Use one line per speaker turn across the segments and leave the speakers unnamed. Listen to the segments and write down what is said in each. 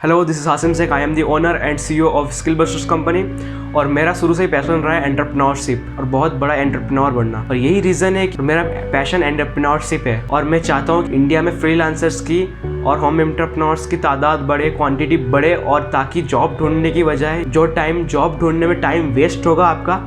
Hello, this is Hasim Shaikh. I am the owner and CEO of Skill Busters company. और मेरा शुरू से ही passion रहा है एंटरप्रेन्योरशिप और बहुत बड़ा एंटरप्रेन्योर बनना। और यही रीज़न है कि मेरा पैशन एंटरप्रेन्योरशिप है और मैं चाहता हूँ कि इंडिया में फ्रीलांसर्स की और होम एंटरप्रेन्योर्स की तादाद बढ़े, क्वांटिटी बढ़े, और ताकि जॉब ढूंढने की बजाय जो टाइम जॉब ढूंढने में टाइम वेस्ट होगा आपका,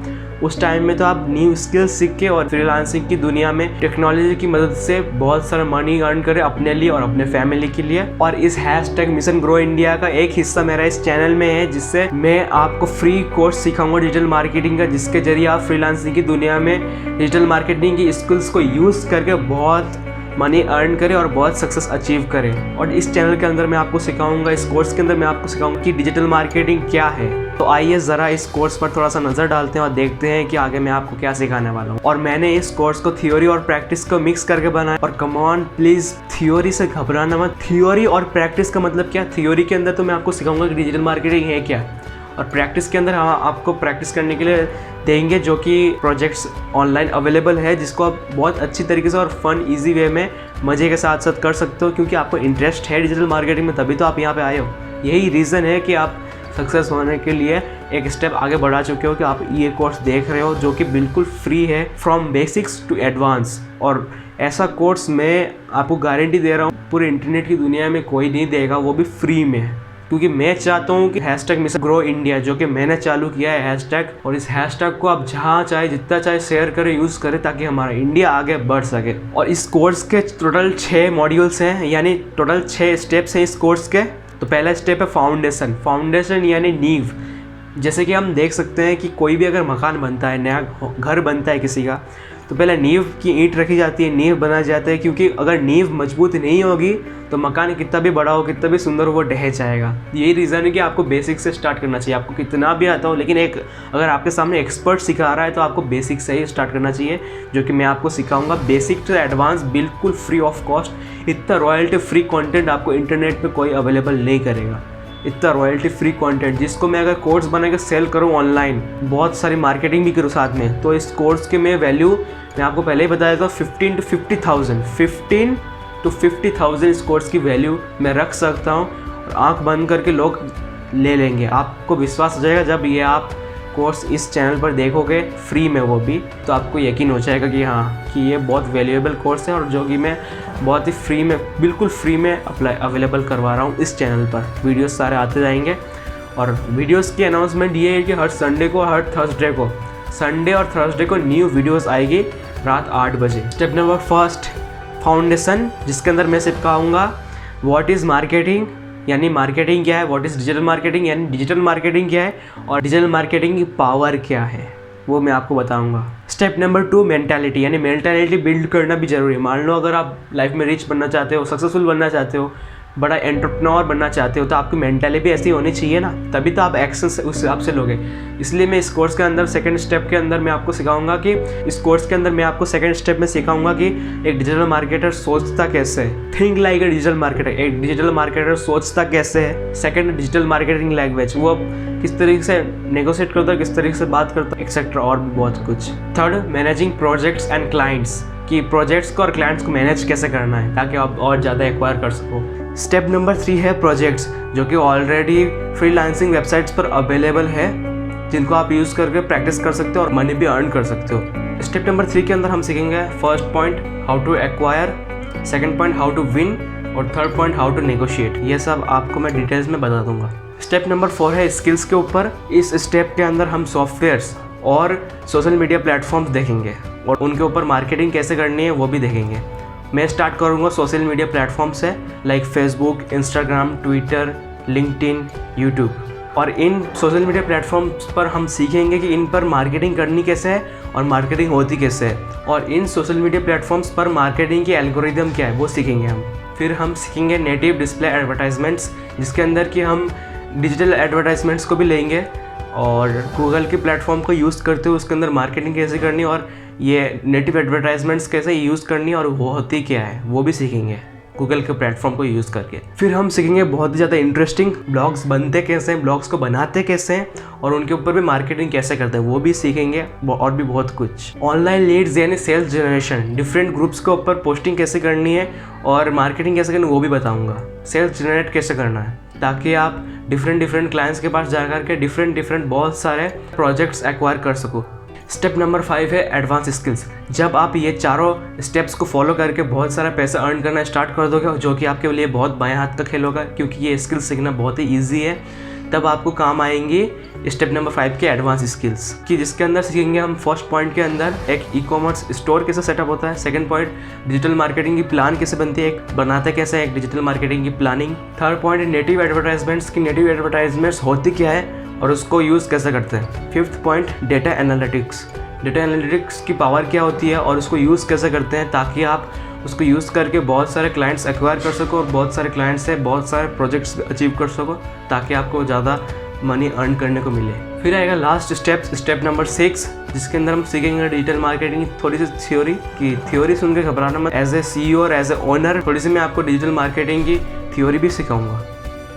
उस टाइम में तो आप न्यू स्किल्स सीख के और फ्रीलांसिंग की दुनिया में टेक्नोलॉजी की मदद से बहुत सारा मनी अर्न करें अपने लिए और अपने फैमिली के लिए। और इस हैशटैग मिशन ग्रो इंडिया का एक हिस्सा मेरा इस चैनल में है, जिससे मैं आपको फ्री कोर्स सिखाऊंगा डिजिटल मार्केटिंग का, जिसके जरिए आप फ्रीलांसिंग की दुनिया में डिजिटल मार्केटिंग की स्किल्स को यूज़ करके बहुत मनी अर्न करें और बहुत सक्सेस अचीव करें। और इस चैनल के अंदर मैं आपको सिखाऊंगा, इस कोर्स के अंदर मैं आपको सिखाऊंगा कि डिजिटल मार्केटिंग क्या है। तो आइए ज़रा इस कोर्स पर थोड़ा सा नज़र डालते हैं और देखते हैं कि आगे मैं आपको क्या सिखाने वाला हूँ। और मैंने इस कोर्स को थ्योरी और प्रैक्टिस को मिक्स करके बनाया। और कम ऑन प्लीज़, थ्योरी से घबराना मत। थ्योरी और प्रैक्टिस का मतलब क्या? थ्योरी के अंदर तो मैं आपको सिखाऊंगा कि डिजिटल मार्केटिंग है क्या, और प्रैक्टिस के अंदर हम आपको प्रैक्टिस करने के लिए देंगे जो कि प्रोजेक्ट्स ऑनलाइन अवेलेबल है, जिसको आप बहुत अच्छी तरीके से और फन इजी वे में मज़े के साथ साथ कर सकते हो, क्योंकि आपको इंटरेस्ट है डिजिटल मार्केटिंग में, तभी तो आप यहाँ पे आए हो। यही रीज़न है कि आप सक्सेस होने के लिए एक स्टेप आगे बढ़ा चुके हो, कि आप ये कोर्स देख रहे हो जो कि बिल्कुल फ्री है, फ्रॉम बेसिक्स टू एडवांस। और ऐसा कोर्स मैं आपको गारंटी दे रहा हूँ पूरे इंटरनेट की दुनिया में कोई नहीं देगा, वो भी फ्री में। क्योंकि मैं चाहता हूँ कि हैशटैग मिशन ग्रो इंडिया, जो कि मैंने चालू किया है हैशटैग, और इस हैशटैग को आप जहाँ चाहे जितना चाहे शेयर करें, यूज़ करें, ताकि हमारा इंडिया आगे बढ़ सके। और इस कोर्स के टोटल 6 मॉड्यूल्स हैं, यानी टोटल 6 स्टेप्स हैं इस कोर्स के। तो पहला स्टेप है फाउंडेशन। फाउंडेशन यानी नींव। जैसे कि हम देख सकते हैं कि कोई भी अगर मकान बनता है, नया घर बनता है किसी का, तो पहले नींव की ईंट रखी जाती है, नींव बना जाता है। क्योंकि अगर नींव मजबूत नहीं होगी तो मकान कितना भी बड़ा हो, कितना भी सुंदर हो, वो ढह जाएगा। यही रीज़न है कि आपको बेसिक से स्टार्ट करना चाहिए। आपको कितना भी आता हो, लेकिन अगर आपके सामने एक्सपर्ट सिखा रहा है तो आपको बेसिक से ही स्टार्ट करना चाहिए, जो कि मैं आपको सिखाऊंगा। बेसिक टू एडवांस, बिल्कुल फ्री ऑफ कॉस्ट। इतना रॉयल्टी फ्री कंटेंट आपको इंटरनेट पे कोई अवेलेबल नहीं करेगा। इतना रॉयल्टी फ्री कंटेंट, जिसको मैं अगर कोर्स बना के सेल करूँ ऑनलाइन, बहुत सारी मार्केटिंग भी करूँ साथ में, तो इस कोर्स के मैं वैल्यू मैं आपको पहले ही बताया था, 15 to 50,000 इस कोर्स की वैल्यू मैं रख सकता हूँ। और आंख बंद करके लोग ले लेंगे। आपको विश्वास हो जाएगा जब ये आप कोर्स इस चैनल पर देखोगे, फ्री में वो भी, तो आपको यकीन हो जाएगा कि हाँ, कि ये बहुत वैल्यूएबल कोर्स है, और जो कि मैं बहुत ही फ्री में, बिल्कुल फ्री में अवेलेबल करवा रहा हूँ इस चैनल पर। वीडियोस सारे आते जाएंगे। और वीडियोस की अनाउंसमेंट ये है कि हर संडे को, हर थर्सडे को, संडे और थर्सडे को न्यू वीडियोस आएगी रात 8 बजे। स्टेप नंबर फर्स्ट, फाउंडेशन, जिसके अंदर मैं सिखाऊंगा व्हाट इज़ मार्केटिंग, यानी मार्केटिंग क्या है, व्हाट इज़ डिजिटल मार्केटिंग, यानी डिजिटल मार्केटिंग क्या है, और डिजिटल मार्केटिंग की पावर क्या है, वो मैं आपको बताऊंगा। स्टेप नंबर 2, मेंटालिटी, यानी मेंटालिटी बिल्ड करना भी जरूरी है। मान लो अगर आप लाइफ में रिच बनना चाहते हो, सक्सेसफुल बनना चाहते हो, बड़ा एंटरप्रेन्योर बनना चाहते हो, तो आपकी मेंटालिटी भी ऐसी होनी चाहिए ना, तभी तो आप एक्शन उस हिसाब से लोगे। इसलिए मैं इस कोर्स के अंदर सेकंड स्टेप के अंदर मैं आपको सिखाऊंगा कि इस कोर्स के अंदर मैं आपको सेकंड स्टेप में सिखाऊंगा कि एक डिजिटल मार्केटर सोचता कैसे है। Think like a digital marketer. एक डिजिटल मार्केटर सोचता कैसे है। सेकंड, डिजिटल मार्केटिंग लैंग्वेज, वो किस तरीके से नेगोशिएट करता है, किस तरीके से बात करता है, एक्सेट्रा, और भी बहुत कुछ। Third, managing projects and clients, कि प्रोजेक्ट्स को और क्लाइंट्स को मैनेज कैसे करना है ताकि आप और ज़्यादा एक्वायर कर सको। स्टेप नंबर 3 है प्रोजेक्ट्स, जो कि ऑलरेडी फ्रीलांसिंग वेबसाइट्स पर अवेलेबल है, जिनको आप यूज़ करके प्रैक्टिस कर सकते हो और मनी भी अर्न कर सकते हो। स्टेप नंबर 3 के अंदर हम सीखेंगे first point, how to acquire, second point, how to win, और third point, how to negotiate. ये सब आपको मैं डिटेल्स में बता दूंगा। स्टेप नंबर 4 है स्किल्स के ऊपर। इस स्टेप के अंदर हम सॉफ्टवेयर्स और सोशल मीडिया प्लेटफॉर्म्स देखेंगे, और उनके ऊपर मार्केटिंग कैसे करनी है वो भी देखेंगे। मैं स्टार्ट करूँगा सोशल मीडिया प्लेटफॉर्म से, like Facebook, Instagram, Twitter, LinkedIn, YouTube. और इन सोशल मीडिया प्लेटफॉर्म्स पर हम सीखेंगे कि इन पर मार्केटिंग करनी कैसे है और मार्केटिंग होती कैसे है, और इन सोशल मीडिया प्लेटफॉर्म्स पर मार्केटिंग की एल्गोरिदम क्या है वो सीखेंगे हम। फिर हम सीखेंगे नेटिव डिस्प्ले एडवर्टाइजमेंट्स, जिसके अंदर कि हम डिजिटल एडवर्टाइजमेंट्स को भी लेंगे और गूगल के प्लेटफॉर्म को यूज़ करते हुए उसके अंदर मार्केटिंग कैसे करनी है, और ये नेटिव एडवर्टाइजमेंट्स कैसे यूज़ करनी है और वो होती क्या है वो भी सीखेंगे गूगल के प्लेटफॉर्म को यूज़ करके। फिर हम सीखेंगे बहुत ही ज़्यादा इंटरेस्टिंग ब्लॉग्स बनते कैसे हैं, ब्लॉग्स को बनाते कैसे हैं, और उनके ऊपर भी मार्केटिंग कैसे करते हैं वो भी सीखेंगे, और भी बहुत कुछ। ऑनलाइन लीड्स यानी सेल्स जनरेशन, डिफरेंट ग्रुप्स के ऊपर पोस्टिंग कैसे करनी है और मार्केटिंग कैसे करनी है वो भी बताऊँगा। सेल्स जनरेट कैसे करना है, ताकि आप डिफरेंट क्लाइंट्स के पास जा कर के डिफरेंट बहुत सारे प्रोजेक्ट्स एक्वायर कर सको। स्टेप नंबर 5 है एडवांस स्किल्स। जब आप ये चारों स्टेप्स को फॉलो करके बहुत सारा पैसा अर्न करना स्टार्ट कर दोगे, जो कि आपके लिए बहुत बाएं हाथ का खेल होगा, क्योंकि ये स्किल्स सीखना बहुत ही ईजी है, तब आपको काम आएंगी स्टेप नंबर 5 के एडवांस स्किल्स, कि जिसके अंदर सीखेंगे हम फर्स्ट पॉइंट के अंदर एक ई-कॉमर्स स्टोर कैसे सेटअप होता है, सेकंड पॉइंट डिजिटल मार्केटिंग की प्लान कैसे बनती है, एक बनाते कैसे एक डिजिटल मार्केटिंग की planning, third point native advertisements की नेटिव एडवर्टाइजमेंट्स होती क्या है और उसको यूज़ कैसे करते हैं, फिफ्थ पॉइंट डेटा एनालिटिक्स की पावर क्या होती है और उसको यूज़ कैसे करते हैं, ताकि आप उसको यूज़ करके बहुत सारे क्लाइंट्स एक्वायर कर सको और बहुत सारे क्लाइंट्स से बहुत सारे प्रोजेक्ट्स अचीव कर सको, ताकि आपको ज़्यादा मनी अर्न करने को मिले। फिर आएगा लास्ट स्टेप नंबर 6, जिसके अंदर हम सीखेंगे डिजिटल मार्केटिंग की थोड़ी सी थ्योरी सुन के घबराना मत। एज ए CEO और एज ए ओनर थोड़ी सी मैं आपको डिजिटल मार्केटिंग की थ्योरी भी सिखाऊंगा,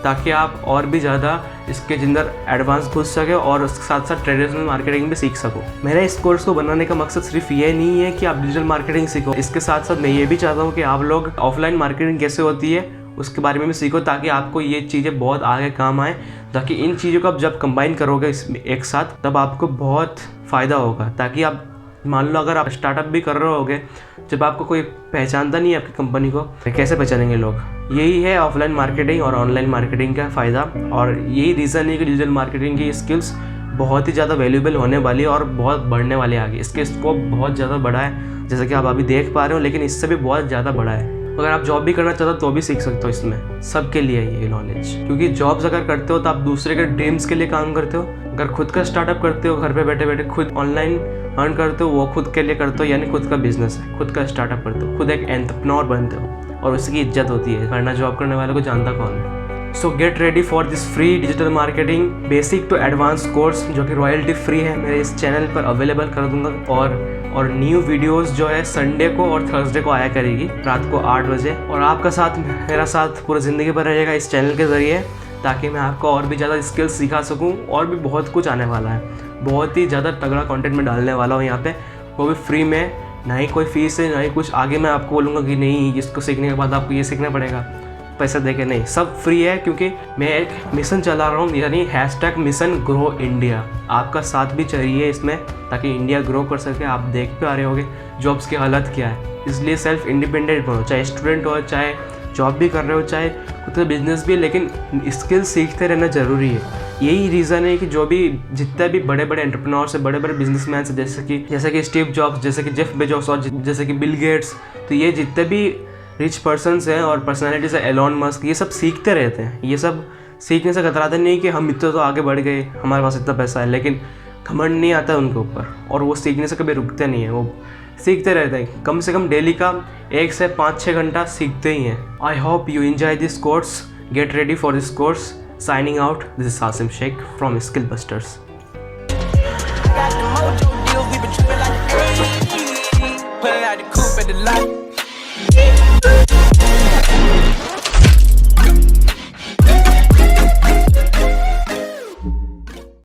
ताकि आप और भी ज़्यादा इसके अंदर एडवांस घुस सके और उसके साथ साथ ट्रेडिशनल मार्केटिंग भी सीख सको। मेरा इस कोर्स को बनाने का मकसद सिर्फ ये नहीं है कि आप डिजिटल मार्केटिंग सीखो, इसके साथ साथ मैं ये भी चाहता हूँ कि आप लोग ऑफलाइन मार्केटिंग कैसे होती है उसके बारे में भी सीखो, ताकि आपको ये चीज़ें बहुत आगे काम आए, ताकि इन चीज़ों को आप जब कंबाइन करोगे इसमें एक साथ, तब आपको बहुत फ़ायदा होगा। ताकि आप मान लो अगर आप स्टार्टअप भी कर रहे होगे, जब आपको कोई पहचानता नहीं है आपकी कंपनी को, कैसे पहचानेंगे लोग। यही है ऑफलाइन मार्केटिंग और ऑनलाइन मार्केटिंग का फ़ायदा, और यही रीज़न है कि डिजिटल मार्केटिंग की स्किल्स बहुत ही ज़्यादा वैल्यूएबल होने वाली है और बहुत बढ़ने वाली है आगे। इसके स्कोप बहुत ज़्यादा बड़ा है, जैसा कि आप अभी देख पा रहे हो, लेकिन इससे भी बहुत ज़्यादा बड़ा है। अगर आप जॉब भी करना चाहते हो तो भी सीख सकते हो, इसमें सबके लिए ये नॉलेज, क्योंकि जॉब्स अगर करते हो तो आप दूसरे के ड्रीम्स के लिए काम करते हो। अगर खुद का स्टार्टअप करते हो, घर पे बैठे बैठे खुद ऑनलाइन अर्न करते हो, वो खुद के लिए करते हो, यानी खुद का बिजनेस है, खुद का स्टार्टअप करते हो, खुद एक एंटरप्रेन्योर बनते हो और उसकी इज्जत होती है, वरना जॉब करने वाले को जानता कौन है। So get ready for this free digital marketing basic to advance course, जो कि रॉयल्टी फ्री है, मेरे इस चैनल पर अवेलेबल कर दूंगा। और न्यू वीडियोस जो है संडे को और थर्सडे को आया करेगी रात को 8 बजे। और आपका साथ, मेरा साथ पूरा ज़िंदगी भर रहेगा इस चैनल के ज़रिए, ताकि मैं आपको और भी ज़्यादा स्किल्स सिखा सकूं। और भी बहुत कुछ आने वाला है, बहुत ही ज़्यादा तगड़ा कंटेंट मैं डालने वाला हूँ यहाँ पे, वो भी फ्री में, ना ही कोई फीस है ना ही कुछ। आगे मैं आपको बोलूँगा कि नहीं इसको सीखने के बाद आपको ये सीखना पड़ेगा पैसा दे के, नहीं, सब फ्री है, क्योंकि मैं एक मिशन चला रहा हूँ, यानी #मिशन ग्रो इंडिया। आपका साथ भी चाहिए इसमें, ताकि इंडिया ग्रो कर सके। आप देख पे आ रहे होगे जॉब्स की हालत क्या है, इसलिए सेल्फ इंडिपेंडेंट बनो, चाहे स्टूडेंट हो, चाहे जॉब भी कर रहे हो, चाहे खुद का बिजनेस भी, लेकिन स्किल सीखते रहना ज़रूरी है। यही रीज़न है कि जो भी जितने भी बड़े बड़े एंटरप्रेन्योर्स है, बड़े बड़े बिजनेसमैन है, जैसे कि स्टीव जॉब्स, जैसे कि जेफ बेजोस और जैसे कि बिल गेट्स, तो ये जितने भी रिच पर्सन्स हैं और पर्सनैलिटीज़ है, एलॉन मस्क, ये सब सीखते रहते हैं। ये सब सीखने से कतराते नहीं कि हम इतना तो आगे बढ़ गए, हमारे पास इतना पैसा है, लेकिन घमंड नहीं आता उनके ऊपर, और वो सीखने से कभी रुकते नहीं हैं, वो सीखते रहते हैं। कम से कम डेली का 1 से 5-6 घंटा सीखते ही हैं। I hope you enjoy this course, get ready for this course. Signing out, this is Asim Shaikh from Skill Busters. Put it out the coupe at the lot.